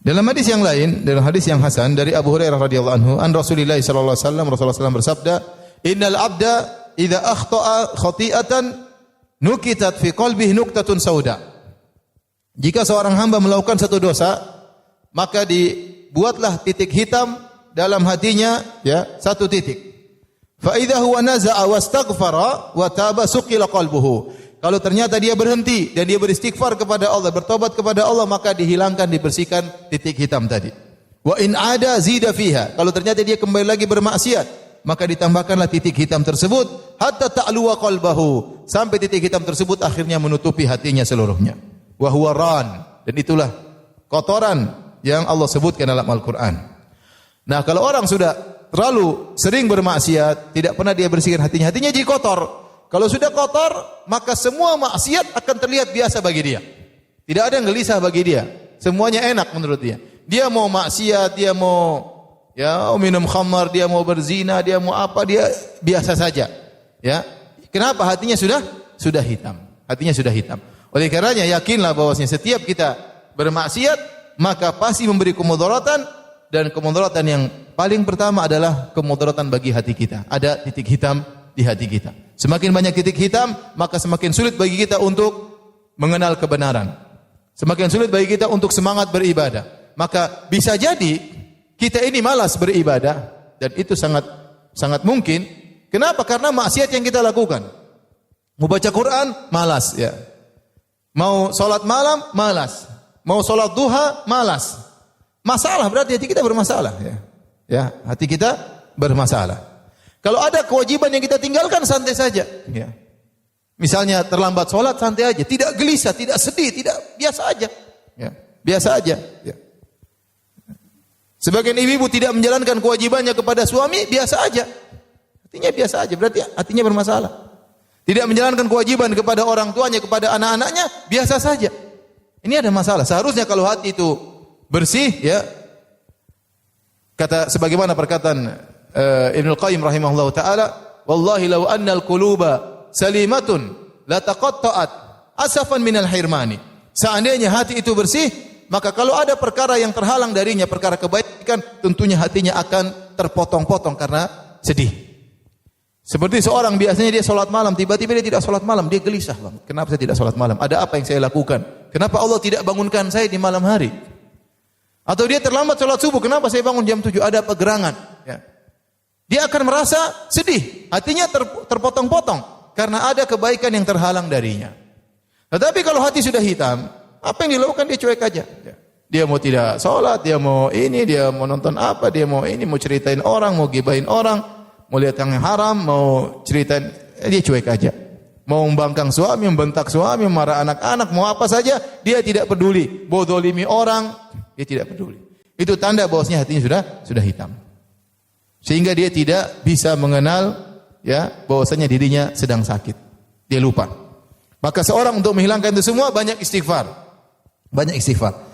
Dalam hadis yang lain, dalam hadis yang hasan dari Abu Hurairah radhiyallahu anhu, an Rasulillah sallallahu alaihi wasallam, Rasulullah SAW bersabda, "Innal 'abda idza akhta'a khati'atan nukitat fi qalbihi nuqtatun sauda." Jika seorang hamba melakukan satu dosa, maka dibuatlah titik hitam dalam hatinya, ya, satu titik. Fa idza huwa naza'a wastaghfara wa taba suqila qalbuhu. Kalau ternyata dia berhenti dan dia beristighfar kepada Allah, bertobat kepada Allah, maka dihilangkan, dibersihkan titik hitam tadi. Wa in ada zida fiha. Kalau ternyata dia kembali lagi bermaksiat, maka ditambahkanlah titik hitam tersebut hatta ta'luwa qalbahu, sampai titik hitam tersebut akhirnya menutupi hatinya seluruhnya. Wa huwa ran, dan itulah kotoran yang Allah sebutkan dalam Al-Qur'an. Nah, kalau orang sudah terlalu sering bermaksiat, tidak pernah dia bersihkan hatinya, hatinya jadi kotor. Kalau sudah kotor, maka semua maksiat akan terlihat biasa bagi dia. Tidak ada yang gelisah bagi dia. Semuanya enak menurut dia. Dia mau maksiat, dia mau minum khamar, dia mau berzina, dia mau apa, dia biasa saja. Ya. Kenapa? Hatinya sudah hitam. Hatinya sudah hitam. Oleh karenanya yakinlah bahwasanya setiap kita bermaksiat, maka pasti memberi kemudaratan, dan kemudaratan yang paling pertama adalah kemudaratan bagi hati kita. Ada titik hitam di hati kita. Semakin banyak titik hitam, maka semakin sulit bagi kita untuk mengenal kebenaran. Semakin sulit bagi kita untuk semangat beribadah. Maka bisa jadi kita ini malas beribadah, dan itu sangat mungkin. Kenapa? Karena maksiat yang kita lakukan. Mau baca Quran, malas, ya. Mau salat malam, malas. Mau salat duha, malas. Masalah, berarti hati kita bermasalah, ya. Ya, hati kita bermasalah. Kalau ada kewajiban yang kita tinggalkan, santai saja. Ya. Misalnya terlambat sholat, santai aja. Tidak gelisah, tidak sedih, tidak, biasa aja. Ya. Biasa aja. Ya. Sebagian ibu-ibu tidak menjalankan kewajibannya kepada suami, biasa aja. Artinya biasa aja, berarti hatinya bermasalah. Tidak menjalankan kewajiban kepada orang tuanya, kepada anak-anaknya, biasa saja. Ini ada masalah. Seharusnya kalau hati itu bersih, ya, kata sebagaimana perkataan Ibnu Qayyim rahimahullah ta'ala, wallahi law annal quluba salimatun la taqatta'at asafan minal hirmani. Seandainya hati itu bersih, maka kalau ada perkara yang terhalang darinya, perkara kebaikan, tentunya hatinya akan terpotong-potong karena sedih. Seperti seorang biasanya dia salat malam, tiba-tiba dia tidak salat malam, dia gelisah, bang. Kenapa saya tidak salat malam? Ada apa yang saya lakukan? Kenapa Allah tidak bangunkan saya di malam hari? Atau dia terlambat salat subuh, kenapa saya bangun jam 7? Ada apa gerangan? Ya. Dia akan merasa sedih, hatinya terpotong-potong karena ada kebaikan yang terhalang darinya. Tetapi kalau hati sudah hitam, apa yang dilakukan dia cuek aja. Dia mau tidak sholat, dia mau ini, dia mau nonton apa, dia mau ini, mau ceritain orang, mau gibahin orang, mau lihat yang haram, mau ceritain, dia cuek aja. Mau membangkang suami, membentak suami, marah anak-anak, mau apa saja, dia tidak peduli. Mau dolimi orang, dia tidak peduli. Itu tanda bahwasanya hatinya sudah hitam. Sehingga dia tidak bisa mengenal, ya, bahwasanya dirinya sedang sakit. Dia lupa. Maka seorang untuk menghilangkan itu semua banyak istighfar. Banyak istighfar.